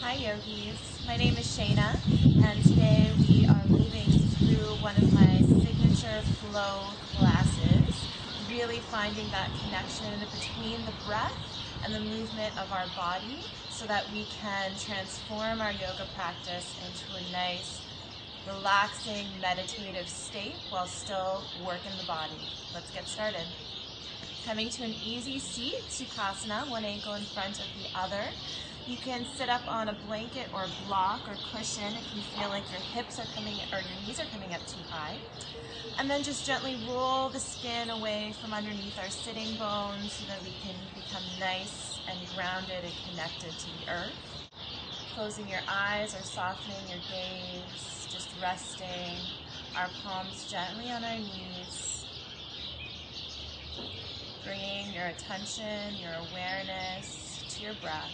Hi yogis, my name is Shayna and today we are moving through one of my signature flow classes, really finding that connection between the breath and the movement of our body so that we can transform our yoga practice into a nice, relaxing, meditative state while still working the body. Let's get started. Coming to an easy seat, Sukhasana, one ankle in front of the other. You can sit up on a blanket or block or cushion if you feel like your hips are coming or your knees are coming up too high. And then just gently roll the skin away from underneath our sitting bones so that we can become nice and grounded and connected to the earth. Closing your eyes or softening your gaze, just resting our palms gently on our knees. Bringing your attention, your awareness to your breath.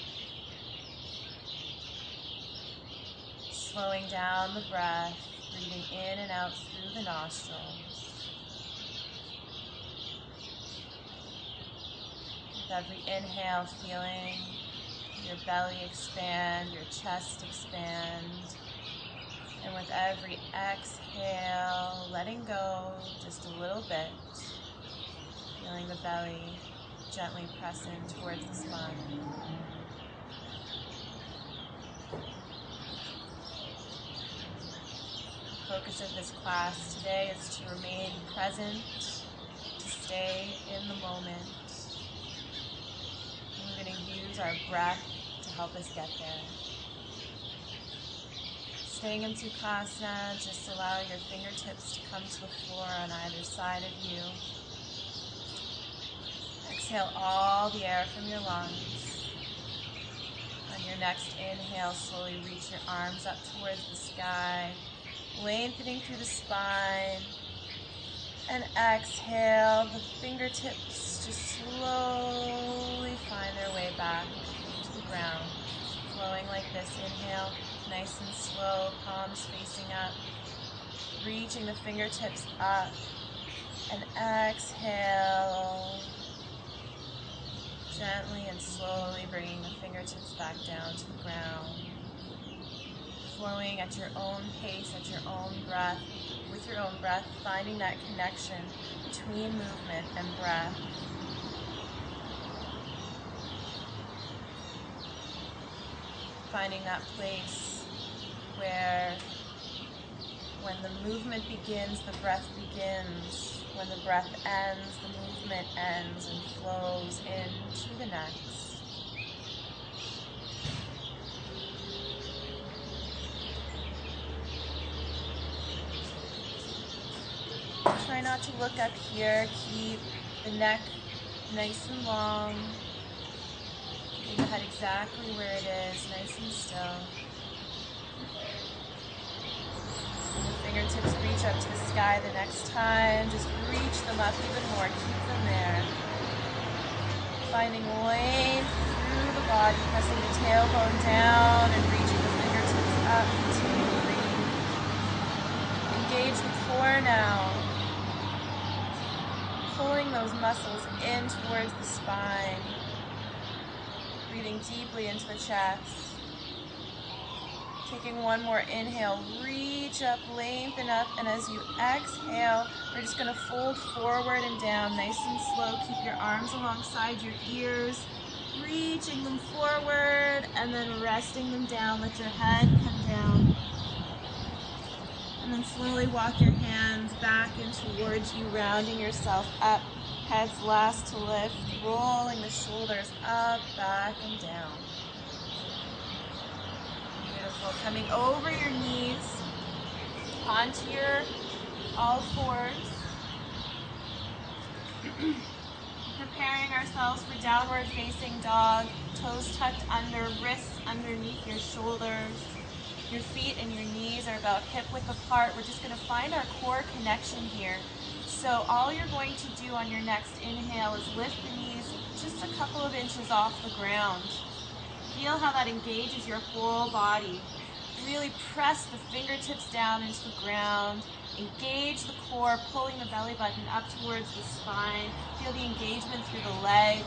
Slowing down the breath, breathing in and out through the nostrils. With every inhale, feeling your belly expand, your chest expand. And with every exhale, letting go just a little bit. Feeling the belly gently press in towards the spine. The focus of this class today is to remain present, to stay in the moment. And we're going to use our breath to help us get there. Staying in Sukhasana, just allow your fingertips to come to the floor on either side of you. Exhale all the air from your lungs. On your next inhale, slowly reach your arms up towards the sky, lengthening through the spine. And exhale, the fingertips just slowly find their way back to the ground. Flowing like this. Inhale, nice and slow, palms facing up. Reaching the fingertips up. And exhale. Gently and slowly bringing the fingertips back down to the ground. Flowing at your own pace, at your own breath, with your own breath, finding that connection between movement and breath. Finding that place where when the movement begins, the breath begins. When the breath ends, the movement ends and flows into the next. Try not to look up here. Keep the neck nice and long. Keep the head exactly where it is, nice and still. Fingertips reach up to the sky the next time. Just reach them up even more. Keep them there. Finding length through the body, pressing the tailbone down and reaching the fingertips up. Continue to breathe. Engage the core now. Pulling those muscles in towards the spine. Breathing deeply into the chest. Taking one more inhale, reach up, lengthen up, and as you exhale, we're just going to fold forward and down, nice and slow. Keep your arms alongside your ears, reaching them forward, and then resting them down. Let your head come down. And then slowly walk your hands back in towards you, rounding yourself up. Heads last to lift, rolling the shoulders up, back, and down. Beautiful. Coming over your knees, onto your all fours. Preparing ourselves for downward facing dog. Toes tucked under, wrists underneath your shoulders. Your feet and your knees are about hip width apart. We're just going to find our core connection here. So all you're going to do on your next inhale is lift the knees just a couple of inches off the ground. Feel how that engages your whole body. Really press the fingertips down into the ground. Engage the core, pulling the belly button up towards the spine. Feel the engagement through the legs.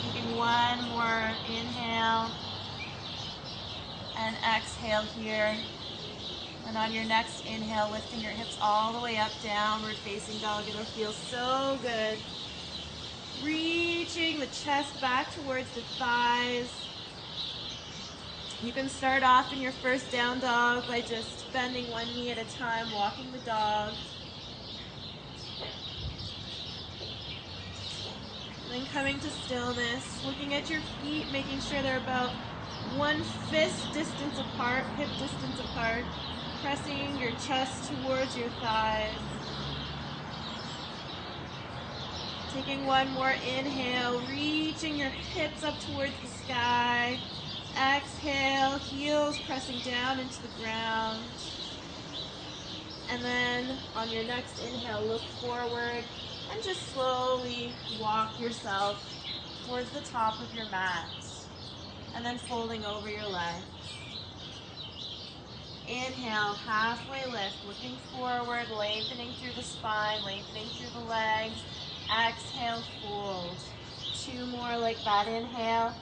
Taking one more inhale. And exhale here. And on your next inhale, lifting your hips all the way up, downward facing dog. It'll feel so good. Reaching the chest back towards the thighs. You can start off in your first down dog by just bending one knee at a time, walking the dog. Then coming to stillness, looking at your feet, making sure they're about 1 fist distance apart, hip distance apart, pressing your chest towards your thighs. Taking one more inhale, reaching your hips up towards the sky. Exhale, heels pressing down into the ground. And then on your next inhale, look forward and just slowly walk yourself towards the top of your mat. And then folding over your legs. Inhale, halfway lift, looking forward, lengthening through the spine, lengthening through the legs. Exhale, fold. 2 more like that. Inhale,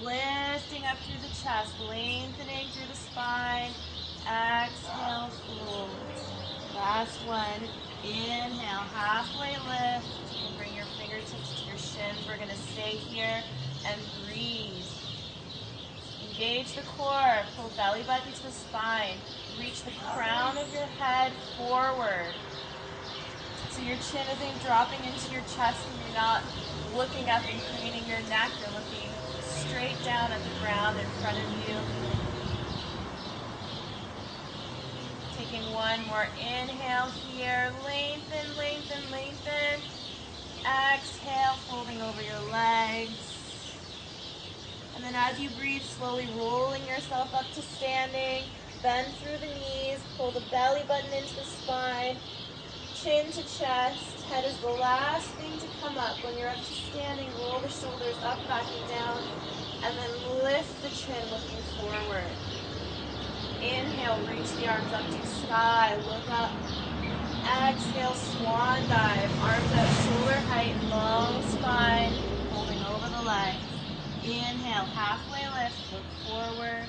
lifting up through the chest, lengthening through the spine. Exhale, fold. Last one. Inhale, halfway lift. You can bring your fingertips to your shins. We're going to stay here and breathe. Engage the core. Pull belly button to the spine. Reach the crown of your head forward. So your chin isn't dropping into your chest and you're not looking up and craning your neck. You're looking straight down at the ground in front of you. Taking one more inhale here. Lengthen, lengthen, lengthen. Exhale, folding over your legs. And then as you breathe, slowly rolling yourself up to standing. Bend through the knees. Pull the belly button into the spine. Chin to chest. Head is the last thing to come up. When you're up to standing, roll the shoulders up, back and down. And then lift the chin, looking forward. Inhale, reach the arms up to sky. Look up. Exhale, swan dive. Arms out, shoulder height, long spine. Holding over the legs. Inhale, halfway lift, look forward.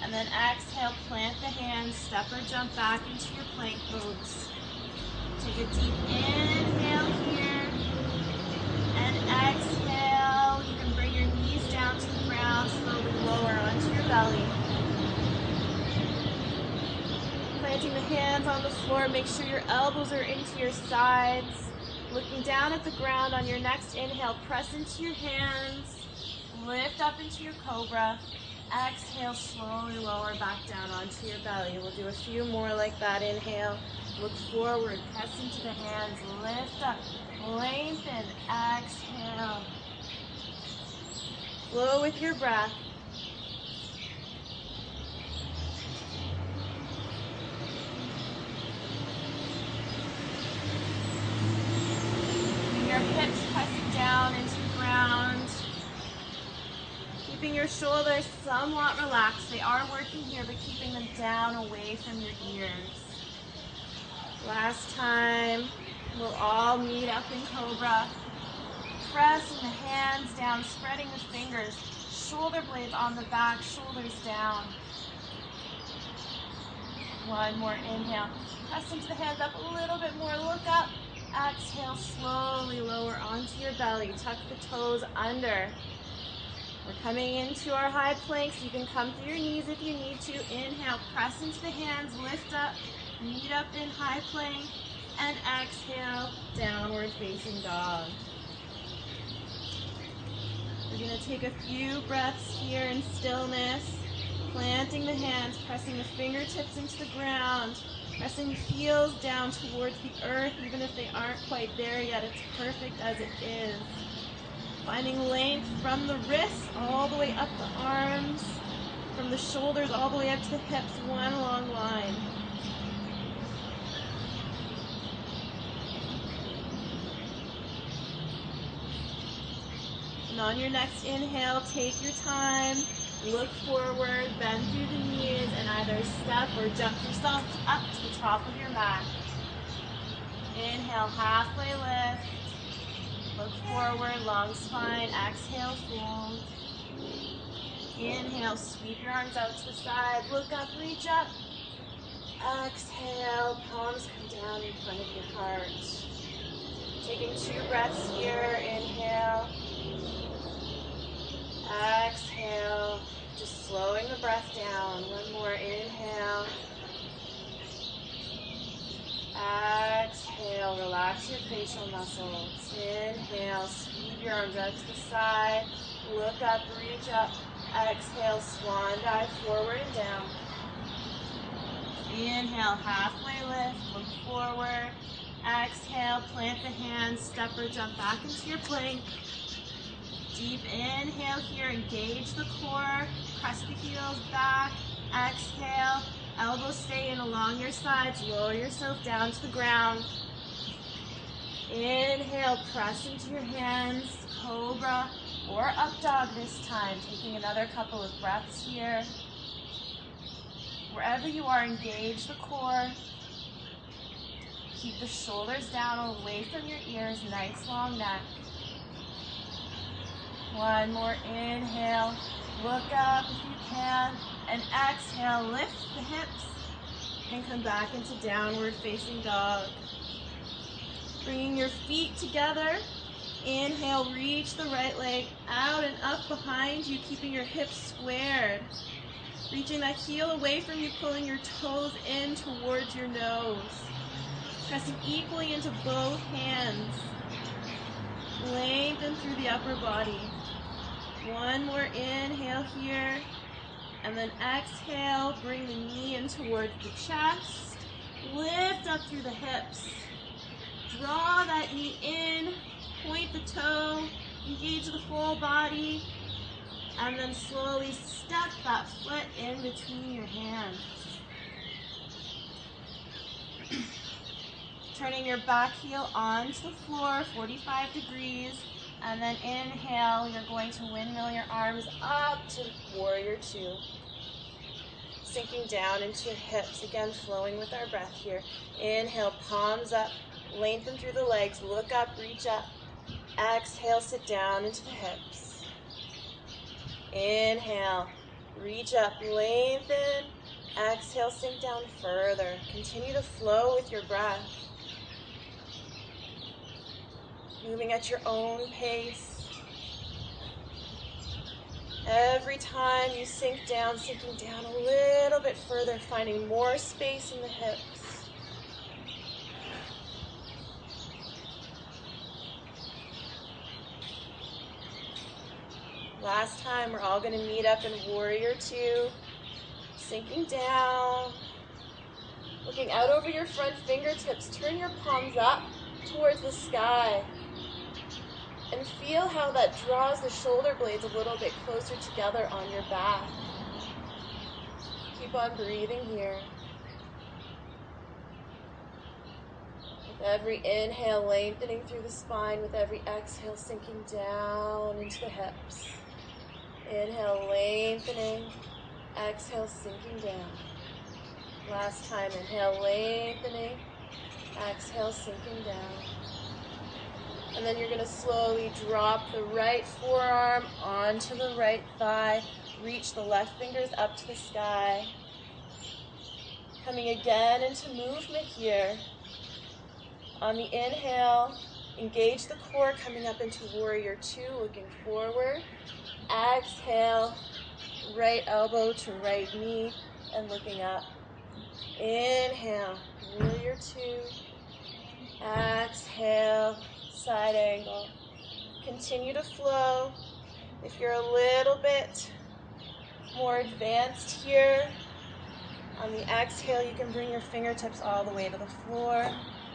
And then exhale, plant the hands, step or jump back into your plank pose. Take a deep inhale here. And exhale, you can bring your knees down to the ground, slowly lower onto your belly. Planting the hands on the floor, make sure your elbows are into your sides. Looking down at the ground on your next inhale, press into your hands. Lift up into your cobra. Exhale, slowly lower back down onto your belly. We'll do a few more like that. Inhale, look forward, press into the hands, lift up, lengthen, exhale. Flow with your breath. Your hips pressing down into the ground. Keeping your shoulders somewhat relaxed. They are working here, but keeping them down away from your ears. Last time, we'll all meet up in Cobra. Pressing the hands down, spreading the fingers. Shoulder blades on the back, shoulders down. One more inhale. Press into the hands up a little bit more. Look up. Exhale, slowly lower onto your belly. Tuck the toes under. We're coming into our high planks. You can come through your knees if you need to. Inhale, press into the hands, lift up, meet up in high plank, and exhale, downward facing dog. We're going to take a few breaths here in stillness, planting the hands, pressing the fingertips into the ground, pressing the heels down towards the earth, even if they aren't quite there yet. It's perfect as it is. Finding length from the wrists all the way up the arms, from the shoulders all the way up to the hips, one long line. And on your next inhale, take your time, look forward, bend through the knees, and either step or jump yourself up to the top of your mat. Inhale, halfway lift. Look forward, long spine, exhale, fold. Inhale, sweep your arms out to the side. Look up, reach up. Exhale, palms come down in front of your heart. Taking 2 breaths here. Inhale. Exhale. Just slowing the breath down. One more. Inhale. Exhale. Relax your facial muscles. Inhale. Sweep your arms out to the side. Look up, reach up. Exhale, swan dive forward and down. Inhale, halfway lift, look forward. Exhale, plant the hands, step or jump back into your plank. Deep inhale here, engage the core, press the heels back. Exhale, elbows stay in along your sides, lower yourself down to the ground. Inhale, press into your hands, cobra or up dog this time. Taking another couple of breaths here. Wherever you are, engage the core. Keep the shoulders down away from your ears, nice long neck. One more inhale, look up if you can, and exhale, lift the hips and come back into downward facing dog. Bringing your feet together, inhale, reach the right leg out and up behind you, keeping your hips squared. Reaching that heel away from you, pulling your toes in towards your nose. Pressing equally into both hands. Lengthen through the upper body. One more inhale here. And then exhale, bring the knee in towards the chest. Lift up through the hips. Draw that knee in, point the toe, engage the full body. And then slowly step that foot in between your hands. Turning your back heel onto the floor, 45 degrees. And then inhale, you're going to windmill your arms up to warrior 2. Sinking down into your hips, again flowing with our breath here. Inhale, palms up, lengthen through the legs, look up, reach up. Exhale, sit down into the hips. Inhale, reach up, lengthen. Exhale, sink down further. Continue to flow with your breath. Moving at your own pace. Every time you sink down, sinking down a little bit further, finding more space in the hips. Last time, we're all going to meet up in warrior 2. Sinking down. Looking out over your front fingertips. Turn your palms up towards the sky. And feel how that draws the shoulder blades a little bit closer together on your back. Keep on breathing here. With every inhale, lengthening through the spine. With every exhale, sinking down into the hips. Inhale, lengthening. Exhale, sinking down. Last time, inhale, lengthening. Exhale, sinking down. And then you're going to slowly drop the right forearm onto the right thigh. Reach the left fingers up to the sky. Coming again into movement here. On the inhale, engage the core, coming up into warrior 2, looking forward. Exhale, right elbow to right knee, and looking up. Inhale, warrior 2. Exhale, side angle. Continue to flow. If you're a little bit more advanced here, on the exhale, you can bring your fingertips all the way to the floor.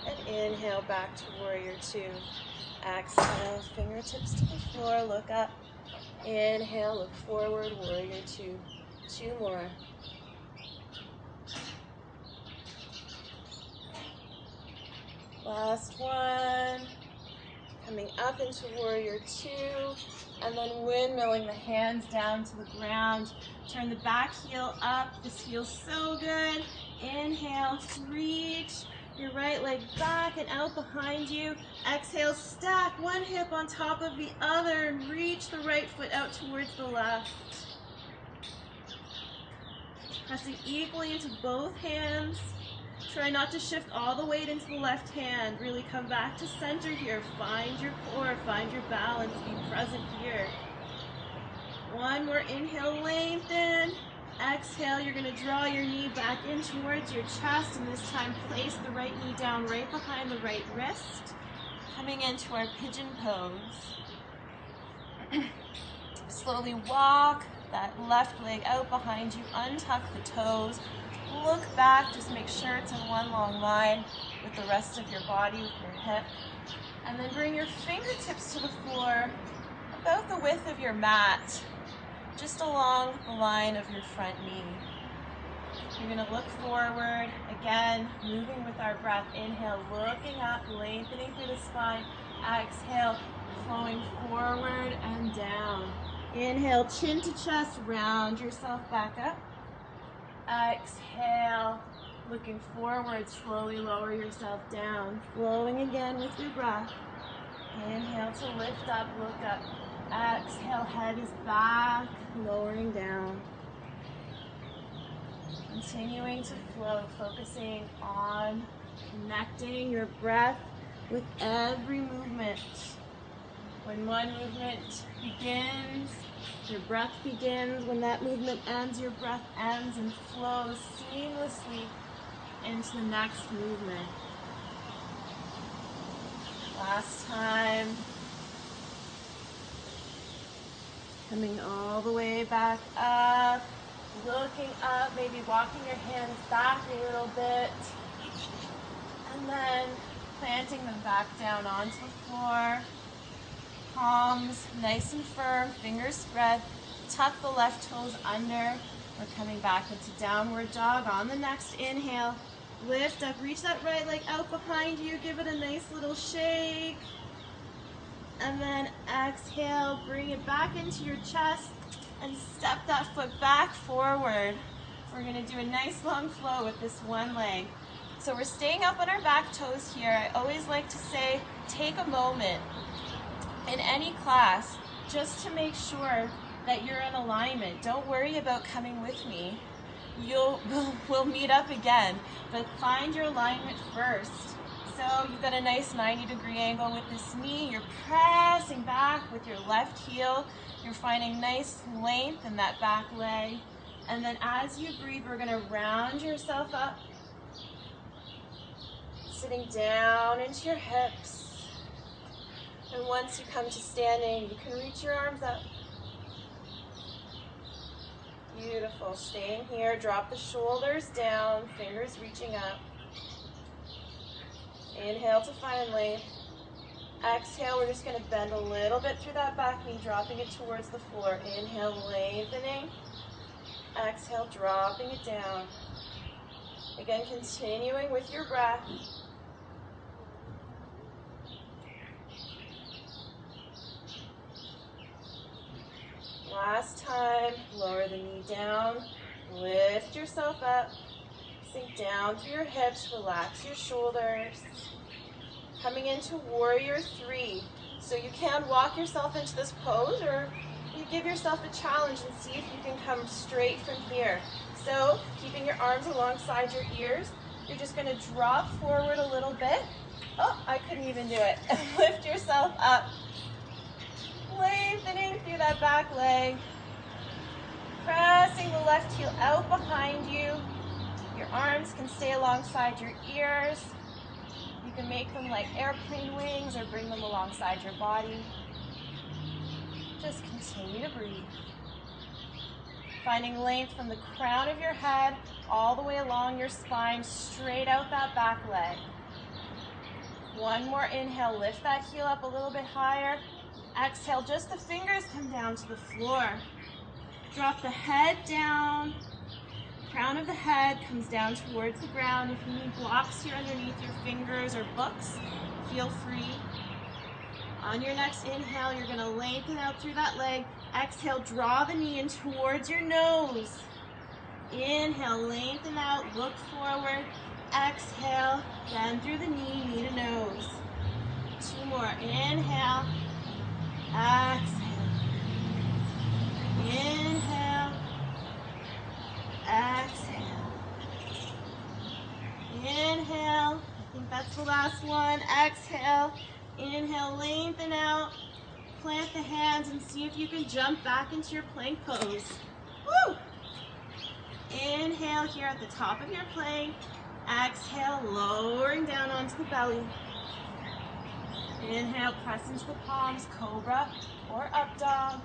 And inhale, back to warrior 2. Exhale, fingertips to the floor, look up. Inhale, look forward, warrior 2. 2 more. Last one. Coming up into warrior 2, and then windmilling the hands down to the ground. Turn the back heel up. This feels so good. Inhale, reach your right leg back and out behind you. Exhale, stack one hip on top of the other and reach the right foot out towards the left. Pressing equally into both hands. Try not to shift all the weight into the left hand. Really come back to center here. Find your core, find your balance, be present here. One more inhale, lengthen. Exhale, you're going to draw your knee back in towards your chest, and this time place the right knee down right behind the right wrist. Coming into our pigeon pose. Slowly walk that left leg out behind you, untuck the toes. Look back, just make sure it's in one long line with the rest of your body, with your hip. And then bring your fingertips to the floor, about the width of your mat, just along the line of your front knee. You're going to look forward, again, moving with our breath. Inhale, looking up, lengthening through the spine. Exhale, flowing forward and down. Inhale, chin to chest, round yourself back up. Exhale, looking forward, slowly lower yourself down. Flowing again with your breath. Inhale to lift up, look up. Exhale, head is back, lowering down. Continuing to flow, focusing on connecting your breath with every movement. When one movement begins, your breath begins. When that movement ends, your breath ends and flows seamlessly into the next movement. Last time. Coming all the way back up, looking up, maybe walking your hands back a little bit, and then planting them back down onto the floor. Palms nice and firm, fingers spread. Tuck the left toes under. We're coming back into downward dog. On the next inhale, lift up, reach that right leg out behind you, give it a nice little shake. And then exhale, bring it back into your chest and step that foot back forward. We're going to do a nice long flow with this one leg. So we're staying up on our back toes here. I always like to say, take a moment in any class just to make sure that you're in alignment. Don't worry about coming with me. We'll meet up again, but find your alignment first. So you've got a nice 90-degree angle with this knee. You're pressing back with your left heel. You're finding nice length in that back leg. And then as you breathe, we're going to round yourself up. Sitting down into your hips. And once you come to standing, you can reach your arms up. Beautiful. Staying here. Drop the shoulders down, fingers reaching up. Inhale to find length. Exhale, we're just going to bend a little bit through that back knee, dropping it towards the floor. Inhale, lengthening. Exhale, dropping it down. Again, continuing with your breath. Last time, lower the knee down, lift yourself up, sink down through your hips, relax your shoulders. Coming into warrior three. So you can walk yourself into this pose, or you give yourself a challenge and see if you can come straight from here. So keeping your arms alongside your ears, you're just going to drop forward a little bit. Oh, I couldn't even do it. Lift yourself up. Lengthening through that back leg. Pressing the left heel out behind you. Your arms can stay alongside your ears. You can make them like airplane wings or bring them alongside your body. Just continue to breathe. Finding length from the crown of your head all the way along your spine, straight out that back leg. One more inhale, lift that heel up a little bit higher. Exhale, just the fingers come down to the floor. Drop the head down. Crown of the head comes down towards the ground. If you need blocks here underneath your fingers or books, feel free. On your next inhale, you're going to lengthen out through that leg. Exhale, draw the knee in towards your nose. Inhale, lengthen out, look forward. Exhale, bend through the knee to nose. Two more. Inhale. Exhale. Inhale. Exhale. last one. Exhale. Inhale, lengthen out. Plant the hands and see if you can jump back into your plank pose. Woo! Inhale here at the top of your plank. Exhale, lowering down onto the belly. Inhale, press into the palms, cobra or up dog.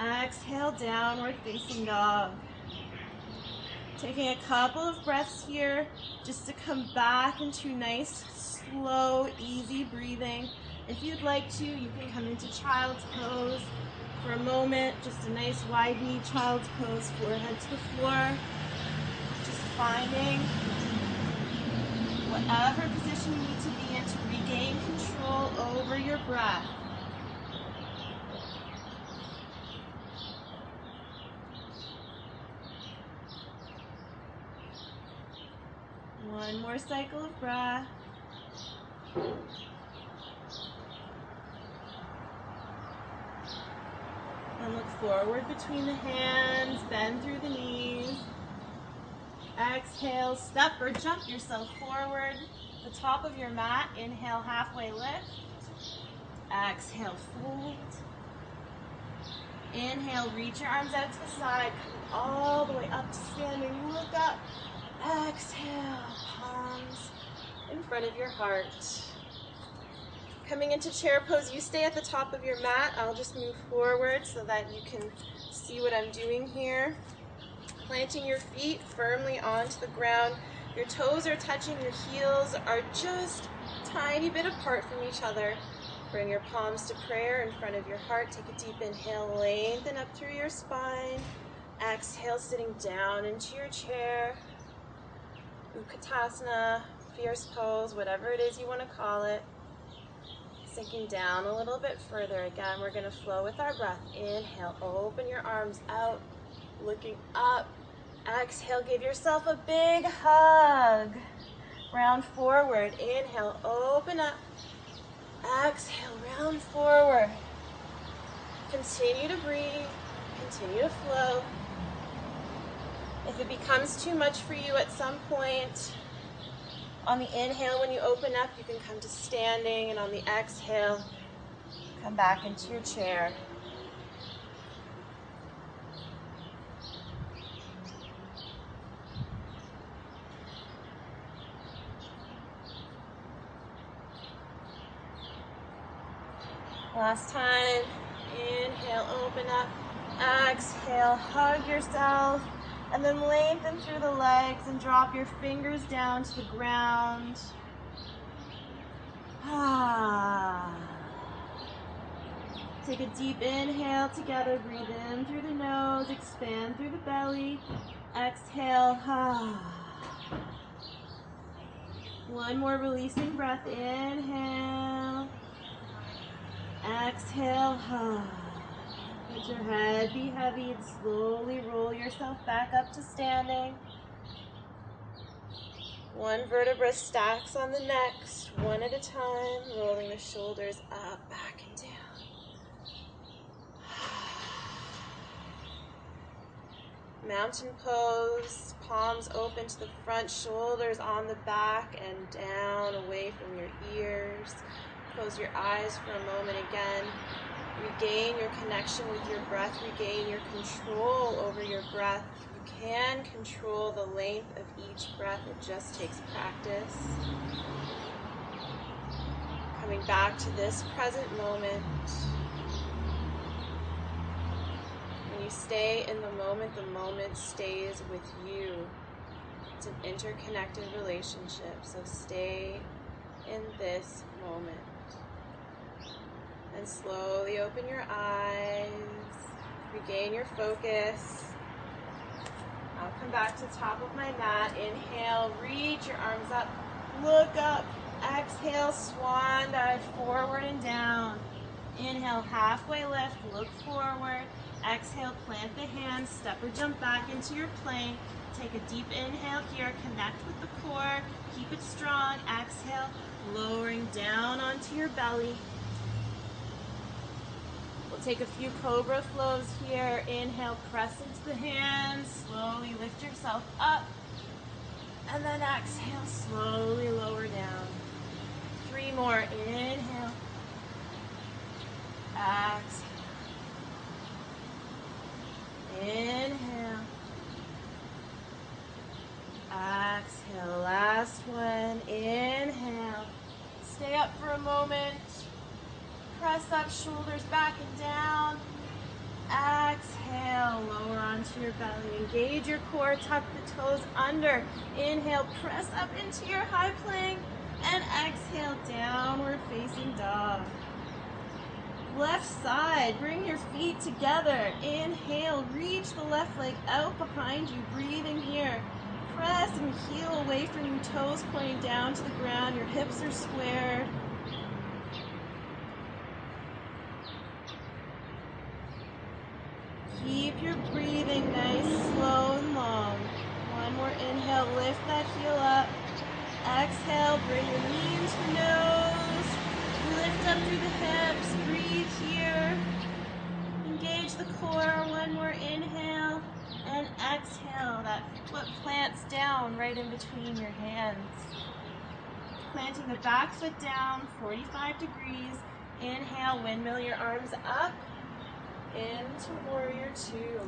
Exhale, downward facing dog. Taking a couple of breaths here just to come back into nice, slow, easy breathing. If you'd like to, you can come into child's pose for a moment. Just a nice wide knee child's pose, forehead to the floor. Just finding whatever position you need to be in to regain control over your breath. One more cycle of breath. And look forward between the hands, bend through the knees. Exhale, step or jump yourself forward. The top of your mat, inhale, halfway lift. Exhale, fold. Inhale, reach your arms out to the side, come all the way up to standing, look up. Exhale, palms in front of your heart. Coming into chair pose, you stay at the top of your mat. I'll just move forward so that you can see what I'm doing here. Planting your feet firmly onto the ground. Your toes are touching, your heels are just a tiny bit apart from each other. Bring your palms to prayer in front of your heart. Take a deep inhale, lengthen up through your spine. Exhale, sitting down into your chair. Utkatasana, fierce pose, whatever it is you want to call it. Sinking down a little bit further. Again, we're going to flow with our breath. Inhale, open your arms out, looking up. Exhale, give yourself a big hug. Round forward. Inhale, open up. Exhale, round forward. Continue to breathe. Continue to flow. If it becomes too much for you at some point, on the inhale, when you open up, you can come to standing, and on the exhale, come back into your chair. Last time, inhale, open up, exhale, hug yourself. And then lengthen through the legs and drop your fingers down to the ground. Take a deep inhale together. Breathe in through the nose. Expand through the belly. Exhale. One more releasing breath. Inhale. Exhale. Let your head be heavy and slowly roll yourself back up to standing. One vertebra stacks on the next, one at a time, rolling the shoulders up, back, and down. Mountain pose, palms open to the front, shoulders on the back and down, away from your ears. Close your eyes for a moment again. Regain your connection with your breath. Regain your control over your breath. You can control the length of each breath. It just takes practice. Coming back to this present moment. When you stay in the moment stays with you. It's an interconnected relationship, so stay in this moment. And slowly open your eyes, regain your focus. I'll come back to the top of my mat. Inhale, reach your arms up, look up. Exhale, swan dive forward and down. Inhale, halfway lift, look forward. Exhale, plant the hands, step or jump back into your plank. Take a deep inhale here, connect with the core, keep it strong. Exhale, lowering down onto your belly. We'll take a few cobra flows here. Inhale, press into the hands, slowly lift yourself up. And then exhale, slowly lower down. 3 more. Inhale. Exhale. Inhale. Exhale. Last one. Inhale. Stay up for a moment. Press up, shoulders back and down. Exhale, lower onto your belly. Engage your core, tuck the toes under. Inhale, press up into your high plank. And exhale, downward facing dog. Left side, bring your feet together. Inhale, reach the left leg out behind you. Breathing here. Press and heel away from you, toes pointing down to the ground. Your hips are squared. Keep your breathing nice, slow and long. One more inhale, lift that heel up. Exhale, bring your knee into the nose. Lift up through the hips, breathe here. Engage the core, one more inhale. And exhale, that foot plants down right in between your hands. Planting the back foot down, 45 degrees. Inhale, windmill your arms up. Into warrior two.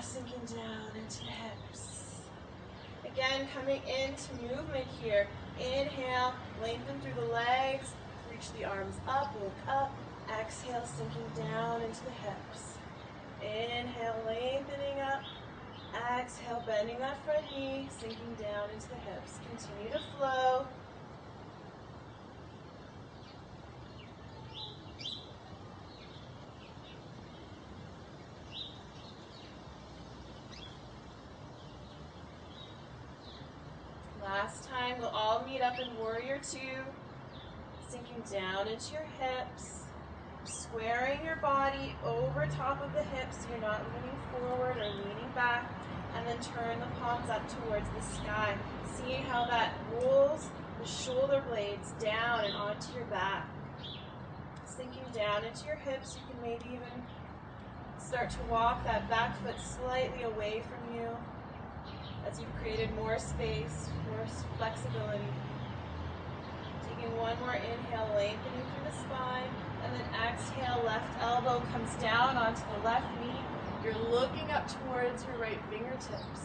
Sinking down into the hips. Again, coming into movement here. Inhale, lengthen through the legs. Reach the arms up, look up. Exhale, sinking down into the hips. Inhale, lengthening up. Exhale, bending that front knee, sinking down into the hips. Continue to flow. Last time, we'll all meet up in warrior two, sinking down into your hips, squaring your body over top of the hips so you're not leaning forward or leaning back, and then turn the palms up towards the sky. See how that rolls the shoulder blades down and onto your back. Sinking down into your hips, you can maybe even start to walk that back foot slightly away from you, as you've created more space, more flexibility. Taking one more inhale, lengthening through the spine, and then exhale, left elbow comes down onto the left knee. You're looking up towards your right fingertips.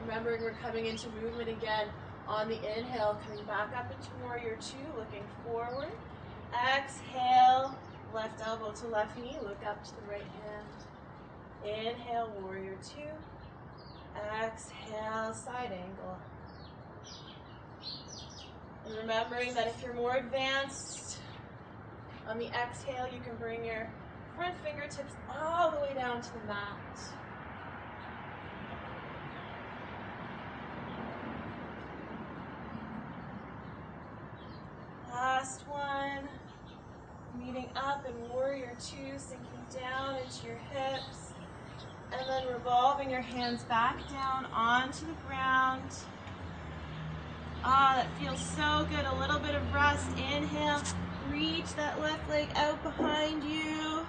Remembering we're coming into movement again on the inhale, coming back up into warrior two, looking forward. Exhale, left elbow to left knee, look up to the right hand. Inhale, warrior two. Exhale, side angle. And remembering that if you're more advanced, on the exhale, you can bring your front fingertips all the way down to the mat. Last one. Meeting up in warrior two, sinking down into your hips. And then revolving your hands back down onto the ground. That feels so good. A little bit of rest. Inhale, reach that left leg out behind you.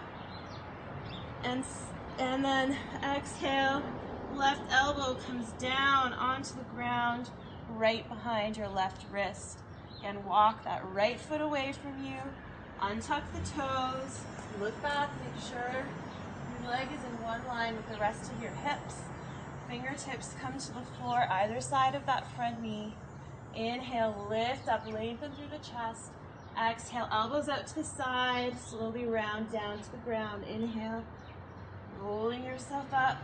And then exhale, left elbow comes down onto the ground, right behind your left wrist. Again, walk that right foot away from you. Untuck the toes. Look back, make sure your leg is in one line with the rest of your hips. Fingertips come to the floor either side of that front knee. Inhale, lift up, lengthen through the chest. Exhale, elbows out to the side, slowly round down to the ground. Inhale, rolling yourself up.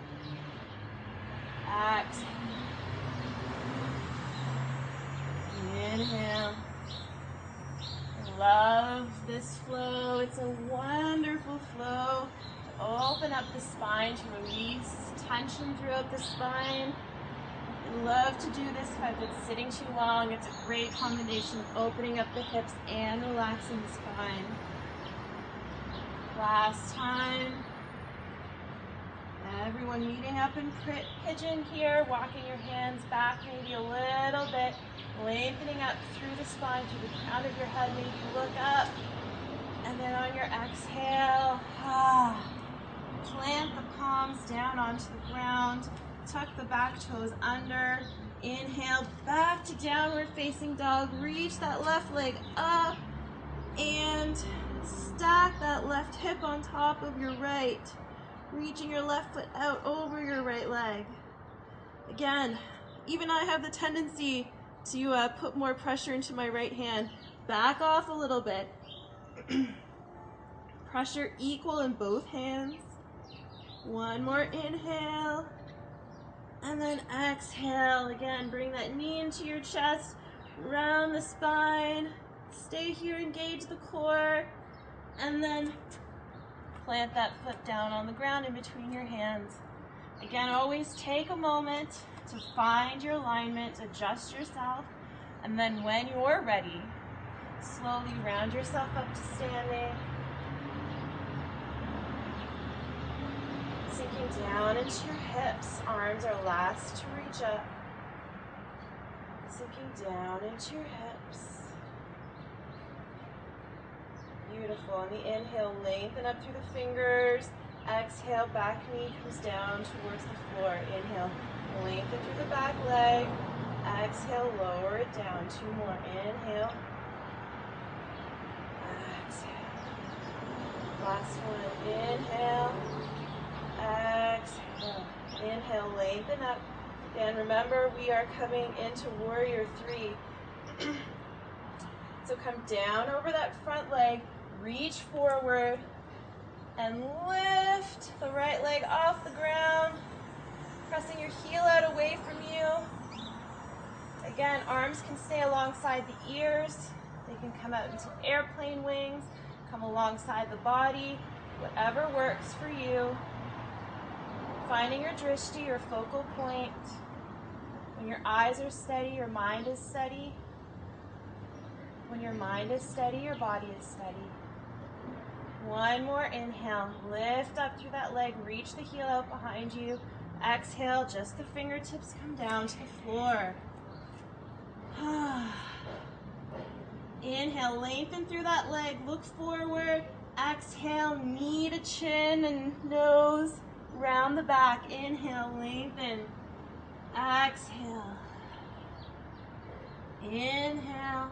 Exhale. Inhale. Love this flow. It's a wonderful flow. Open up the spine to release tension throughout the spine. I love to do this if I've been sitting too long. It's a great combination of opening up the hips and relaxing the spine. Last time. Everyone meeting up in pigeon here, walking your hands back maybe a little bit, lengthening up through the spine, through the crown of your head, maybe look up. And then on your exhale, plant the palms down onto the ground. Tuck the back toes under. Inhale, back to downward facing dog. Reach that left leg up and stack that left hip on top of your right. Reaching your left foot out over your right leg. Again, even I have the tendency to put more pressure into my right hand. Back off a little bit. Pressure equal in both hands. One more inhale. And then exhale. Again, bring that knee into your chest. Round the spine. Stay here, engage the core. And then plant that foot down on the ground in between your hands. Again, always take a moment to find your alignment, adjust yourself, and then when you're ready, slowly round yourself up to standing. Sinking down into your hips, arms are last to reach up. Sinking down into your hips. Beautiful. On the inhale, lengthen up through the fingers. Exhale, back knee comes down towards the floor. Inhale, lengthen through the back leg. Exhale, lower it down. Two more. Inhale. Exhale. Last one. Inhale. Exhale. Inhale, lengthen up. And remember, we are coming into warrior three. So come down over that front leg. Reach forward and lift the right leg off the ground, pressing your heel out away from you. Again, arms can stay alongside the ears. They can come out into airplane wings, come alongside the body, whatever works for you. Finding your drishti, your focal point. When your eyes are steady, your mind is steady. When your mind is steady, your body is steady. One more inhale. Lift up through that leg. Reach the heel out behind you. Exhale, just the fingertips come down to the floor. Inhale, lengthen through that leg. Look forward. Exhale, knee to chin and nose. Round the back. Inhale, lengthen. Exhale. Inhale.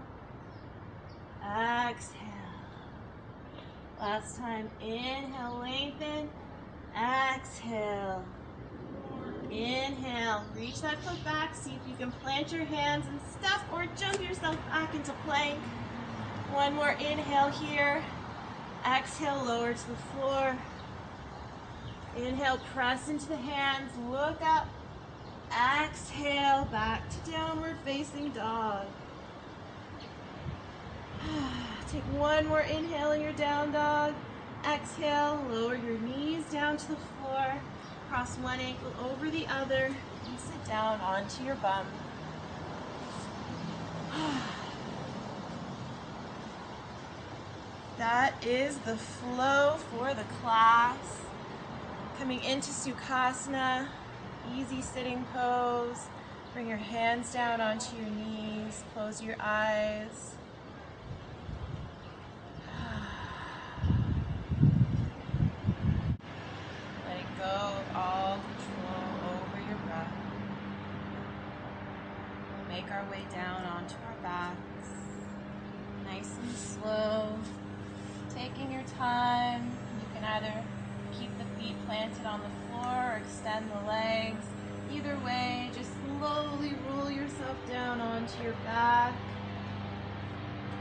Exhale. Last time, inhale, lengthen. Exhale. Inhale, reach that foot back. See if you can plant your hands and step or jump yourself back into plank. One more inhale here. Exhale, lower to the floor. Inhale, press into the hands, look up. Exhale, back to downward facing dog. Take one more inhale in your down dog. Exhale, lower your knees down to the floor. Cross one ankle over the other and sit down onto your bum. That is the flow for the class. Coming into Sukhasana, easy sitting pose. Bring your hands down onto your knees. Close your eyes. Letting go of all control over your breath. Make our way down onto our backs. Nice and slow. Taking your time. You can either keep the feet planted on the floor or extend the legs. Either way, just slowly roll yourself down onto your back.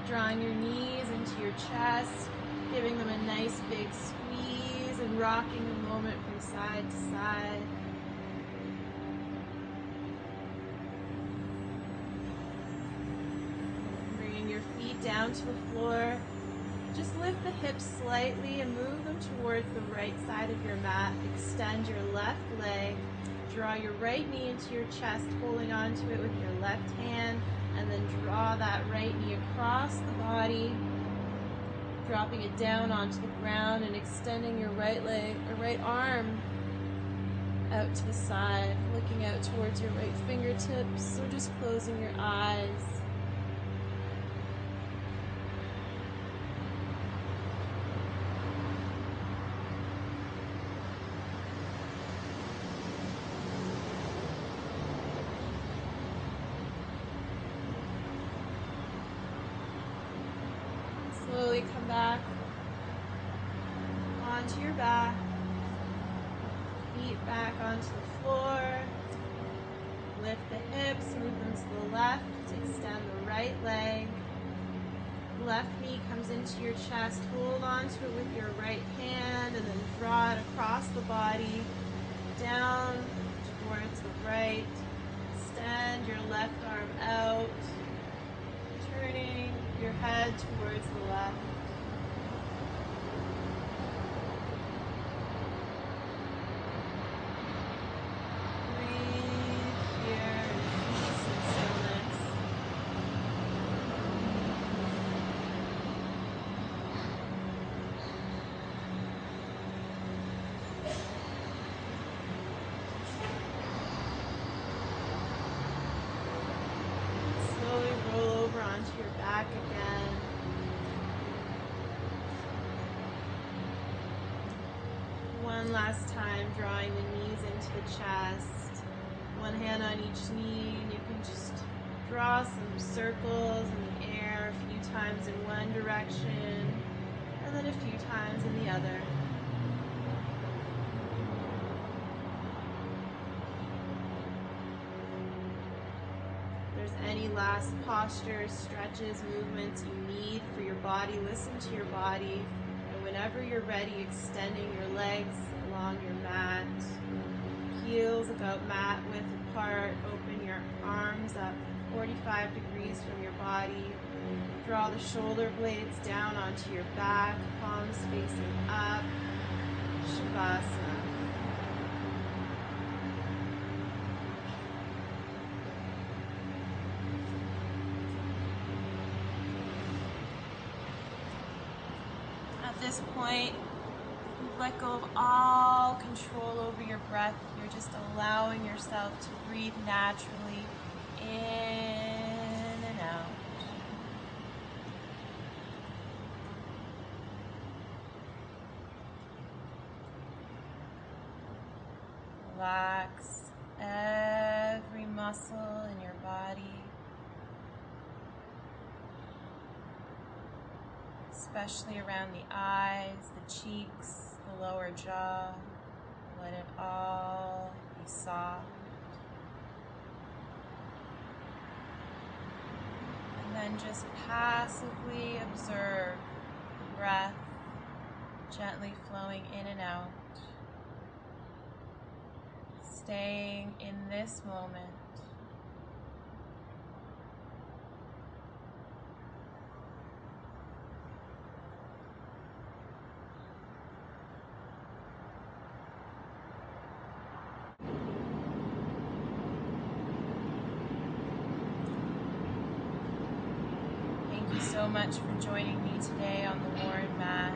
Drawing your knees into your chest, giving them a nice big squeeze and rocking the moment from side to side. Bringing your feet down to the floor. Just lift the hips slightly and move them towards the right side of your mat. Extend your left leg. Draw your right knee into your chest, holding onto it with your left hand, and then draw that right knee across the body, dropping it down onto the ground and extending your right leg or right arm out to the side, looking out towards your right fingertips, or just closing your eyes. Come back onto your back. Feet back onto the floor. Lift the hips, move them to the left. Extend the right leg. Left knee comes into your chest. Hold on to it with your right hand and then draw it across the body. Down towards the right. Extend your left arm out. Turning your head towards the left. Breathe here in peace and stillness. Slowly roll over onto your back again. One last time, drawing the knees into the chest. One hand on each knee, and you can just draw some circles in the air a few times in one direction, and then a few times in the other. If there's any last postures, stretches, movements you need for your body, listen to your body. And whenever you're ready, extending your legs along your mat. Heels about mat width apart. Open your arms up 45 degrees from your body. Draw the shoulder blades down onto your back, palms facing up. Shavasana. At this point, you've let go of all control over your breath. You're just allowing yourself to breathe naturally in and out. Relax every muscle in your body, especially around the eyes, the cheeks, the lower jaw. Let it all be soft. And then just passively observe the breath gently flowing in and out. Staying in this moment. Thank you so much for joining me today on the Warren mat.